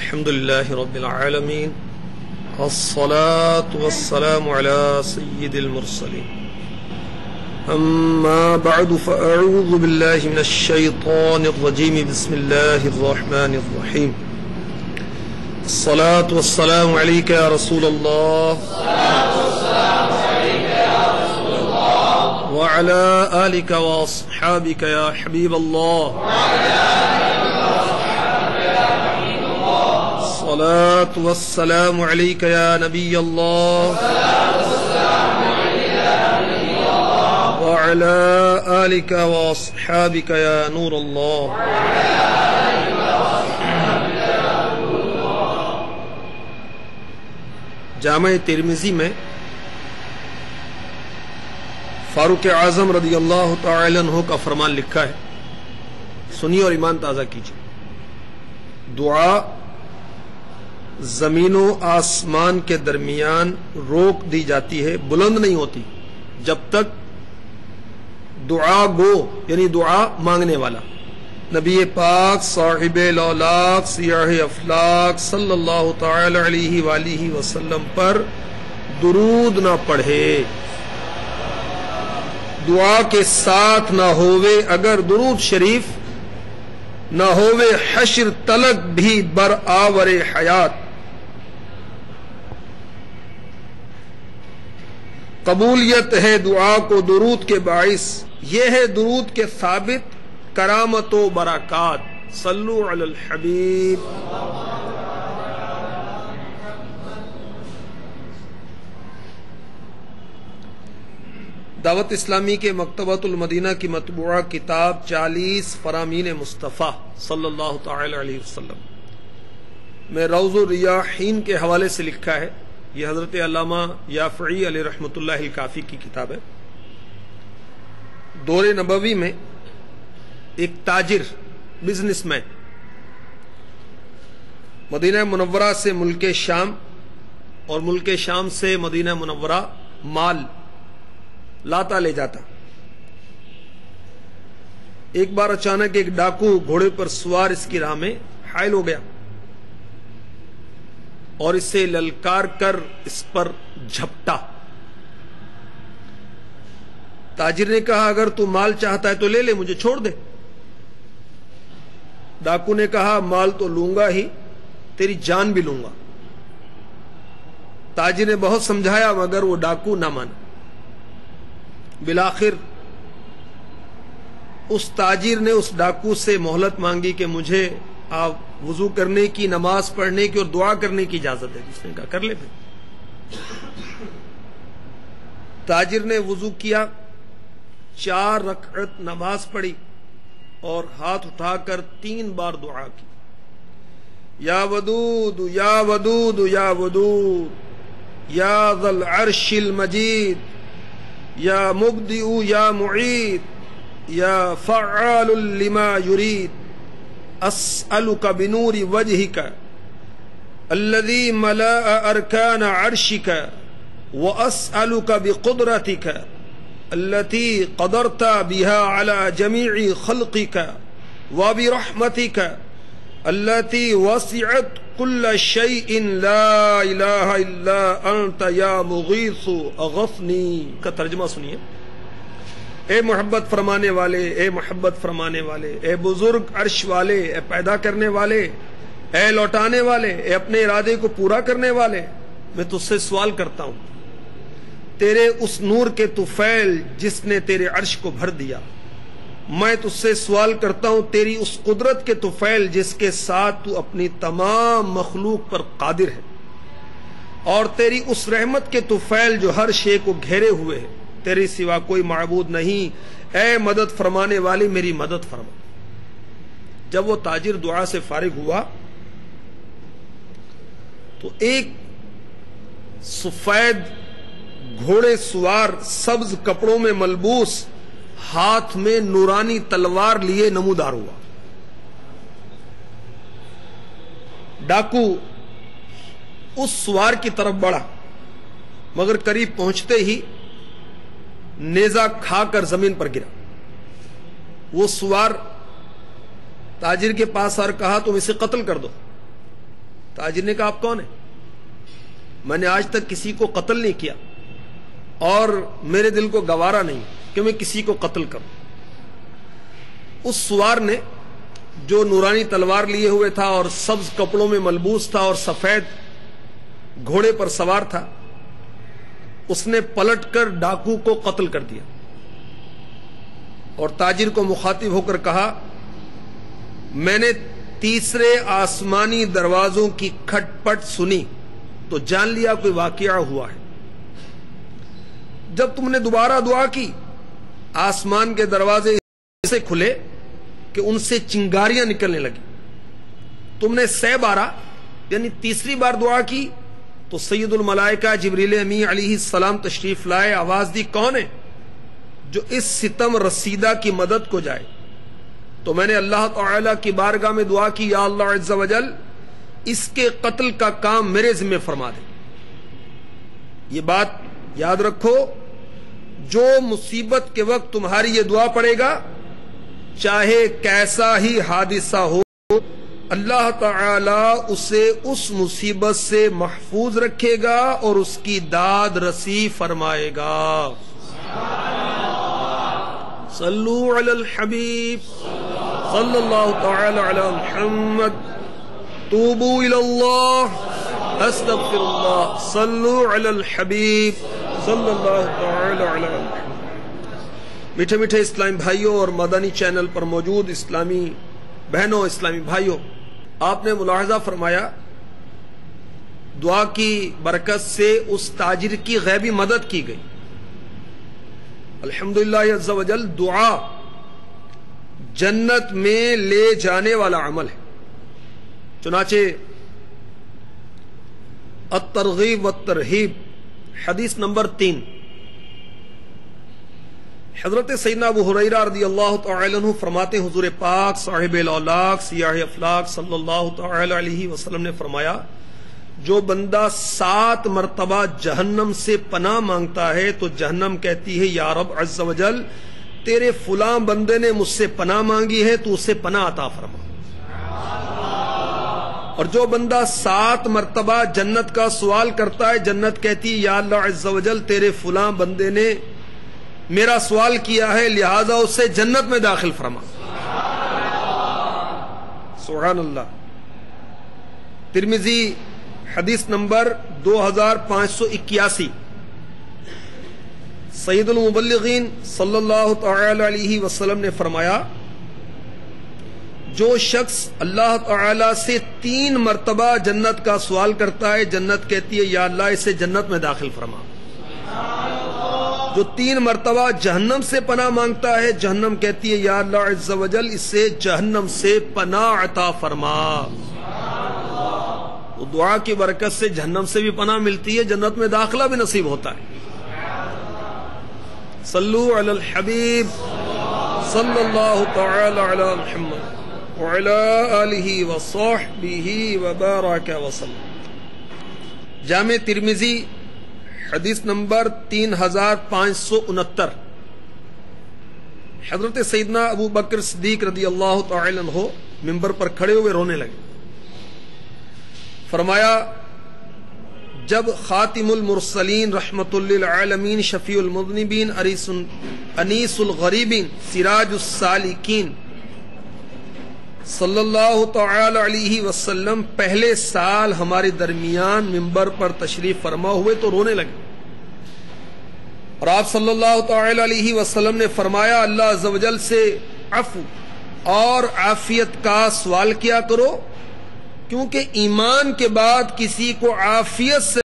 الحمد لله رب العالمين والصلاة والسلام على سيد المرسلين أما بعد فأعوذ بالله من الشيطان الرجيم بسم الله الرحمن الرحيم الصلاة والسلام عليك يا رسول الله وعلى آلك وأصحابك يا حبيب الله الصلاة والسلام عليك يا نبي الله وعلى آلك وأصحابك يا نور الله. جامع ترمذی میں فاروق اعظم رضی اللہ تعالی عنہ کا فرمان لکھا ہے، سنیے اور ایمان تازہ کیجیے. دعا زمین و آسمان کے درمیان روک دی جاتی ہے، بلند نہیں ہوتی جب تک دعا گو یعنی دعا مانگنے والا نبی پاک صاحب الاولاق سیاہ افلاق صلی اللہ تعالی علیہ وآلہ وسلم پر درود نہ پڑھے، دعا کے ساتھ نہ ہووے اگر درود شریف نہ ہووے حشر تلک بھی برآور حیات. قبولیت ہے دعا کو درود کے باعث، یہ ہے درود کے ثابت کرامت و برکات. صلو علی الحبیب. دعوت اسلامی کے مکتبۃ المدینہ کی مطبوعہ کتاب 40 فرامین مصطفیٰ صلی اللہ تعالی علیہ وسلم میں روض الریاحین کے حوالے سے لکھا ہے. یہ حضرت علامہ یافعی علیہ رحمۃ اللہ الکافی کی کتاب ہے. دور نبوی میں ایک تاجر بزنس مین مدینہ منورہ سے ملک شام اور ملک شام سے مدینہ منورہ مال لاتا لے جاتا. ایک بار اچانک ایک ڈاکو گھوڑے پر سوار اس کی راہ میں حائل ہو گیا اور اسے للکار کر اس پر جھپٹا. تاجر نے کہا اگر تو مال چاہتا ہے تو لے لے، مجھے چھوڑ دے. ڈاکو نے کہا مال تو لوں گا ہی، تیری جان بھی لوں گا. تاجر نے بہت سمجھایا مگر وہ ڈاکو نہ مانا. بالآخر اس تاجر نے اس ڈاکو سے مہلت مانگی کہ مجھے آپ وضو کرنے کی، نماز پڑھنے کی اور دعا کرنے کی اجازت ہے. اس نے کہا کر لے پھر. تاجر نے وضو کیا، 4 رکعت نماز پڑھی اور ہاتھ اٹھا کر 3 بار دعا کی. یا ودود یا ودود یا ودود یا ذا العرش المجید یا مبدئ یا معید یا فعال لما یرید اسألک بنور وجہک الذی ملأ ارکان عرشک واسألک بقدرتک التي قدرت بها على جميع خلقك وبرحمتك التي وسعت كل شيء لا اله الا انت يا مغيث اغثني. کا ترجمہ سنیے. اے محبت فرمانے والے، اے محبت فرمانے والے، اے بزرگ عرش والے، اے پیدا کرنے والے، اے لوٹانے والے، اے اپنے ارادے کو پورا کرنے والے، میں تجھ سے سوال کرتا ہوں تیرے اس نور کے طفیل جس نے تیرے عرش کو بھر دیا. میں تجھ سے سوال کرتا ہوں تیری اس قدرت کے طفیل جس کے ساتھ تو اپنی تمام مخلوق پر قادر ہے، اور تیری اس رحمت کے طفیل جو ہر شے کو گھیرے ہوئے ہے. تیرے سوا کوئی معبود نہیں. اے مدد فرمانے والی میری مدد فرما. جب وہ تاجر دعا سے فارغ ہوا تو ایک سفید گھوڑے سوار سبز کپڑوں میں ملبوس ہاتھ میں نورانی تلوار لیے نمودار ہوا. ڈاکو اس سوار کی طرف بڑھا مگر قریب پہنچتے ہی نیزہ کھا کر زمین پر گرا. وہ سوار تاجر کے پاس اور کہا تم اسے قتل کر دو. تاجر نے کہا آپ کون ہیں؟ میں نے آج تک کسی کو قتل نہیں کیا اور میرے دل کو گوارا نہیں کہ میں کسی کو قتل کروں۔ اس سوار نے جو نورانی تلوار لیے ہوئے تھا اور سبز کپڑوں میں ملبوس تھا اور سفید گھوڑے پر سوار تھا، اس نے پلٹ کر ڈاکو کو قتل کر دیا اور تاجر کو مخاطب ہو کر کہا، میں نے تیسرے آسمانی دروازوں کی کھٹ پٹ سنی تو جان لیا کوئی واقعہ ہوا ہے۔ جب تم نے دوبارہ دعا کی، آسمان کے دروازے ایسے کھلے کہ ان سے چنگاریاں نکلنے لگی۔ تم نے 6 بارہ یعنی تیسری بار دعا کی تو سید الملائکہ جبریل امی علیہ السلام تشریف لائے، آواز دی، کون ہے جو اس ستم رسیدہ کی مدد کو جائے؟ تو میں نے اللہ تعالی کی بارگاہ میں دعا کی، یا اللہ عز و جل اس کے قتل کا کام میرے ذمہ فرما دے۔ یہ بات یاد رکھو، جو مصیبت کے وقت تمہاری یہ دعا پڑے گا، چاہے کیسا ہی حادثہ ہو، اللہ تعالی اسے اس مصیبت سے محفوظ رکھے گا اور اس کی داد رسی فرمائے گا۔ صلو علی الحبیب صلی اللہ تعالی علی محمد، توبوا الی اللہ استغفر اللہ، صلو علی الحبیب صلی اللہ تعالی علی محمد۔ میٹھے میٹھے اسلامی بھائیوں اور مدنی چینل پر موجود اسلامی بہنوں، اسلامی بھائیوں، آپ نے ملاحظہ فرمایا دعا کی برکت سے اس تاجر کی غیبی مدد کی گئی۔ الحمدللہ عز و جل، دعا جنت میں لے جانے والا عمل ہے۔ چنانچہ الترغیب والترہیب حدیث نمبر 3، حضرت سیدنا ابو ہریرہ رضی اللہ تعالی عنہ فرماتے ہیں، حضور پاک صاحب الاولاق سیاح افلاق صلی اللہ تعالی علیہ وسلم نے فرمایا، جو بندہ 7 مرتبہ جہنم سے پناہ مانگتا ہے تو جہنم کہتی ہے، یا رب عز و جل تیرے فلاں بندے نے مجھ سے پناہ مانگی ہے تو اسے پناہ عطا فرما۔ اور جو بندہ 7 مرتبہ جنت کا سوال کرتا ہے، جنت کہتی ہے، یا اللہ عز و جل تیرے فلاں بندے نے میرا سوال کیا ہے لہذا اسے جنت میں داخل فرما۔ سبحان اللہ۔ ترمذی حدیث نمبر 2581، سید المبلغین صلی اللہ تعالی علیہ وسلم نے فرمایا، جو شخص اللہ تعالی سے 3 مرتبہ جنت کا سوال کرتا ہے، جنت کہتی ہے، یا اللہ اسے جنت میں داخل فرما۔ جو 3 مرتبہ جہنم سے پناہ مانگتا ہے، جہنم کہتی ہے، یا اللہ عز و جل اسے جہنم سے پناہ عطا فرما۔ تو دعا کی برکت سے جہنم سے بھی پناہ ملتی ہے، جنت میں داخلہ بھی نصیب ہوتا ہے۔ صلو علی الحبیب صلی اللہ تعالی علی محمد وعلی آلہ وصحبہ وبارک وسلم۔ جامع ترمذی حدیث نمبر 3569، حضرت سیدنا ابو بکر صدیق رضی اللہ تعالی عنہ منبر پر کھڑے ہوئے رونے لگے۔ فرمایا، جب خاتم المرسلین رحمت للعالمین شفیع المذنبین انیس الغریبین سراج السالکین صلی اللہ تعالی علیہ وسلم پہلے سال ہمارے درمیان منبر پر تشریف فرما ہوئے تو رونے لگے، اور آپ صلی اللہ تعالی علیہ وسلم نے فرمایا، اللہ عز و جل سے عفو اور عافیت کا سوال کیا کرو، کیونکہ ایمان کے بعد کسی کو عافیت سے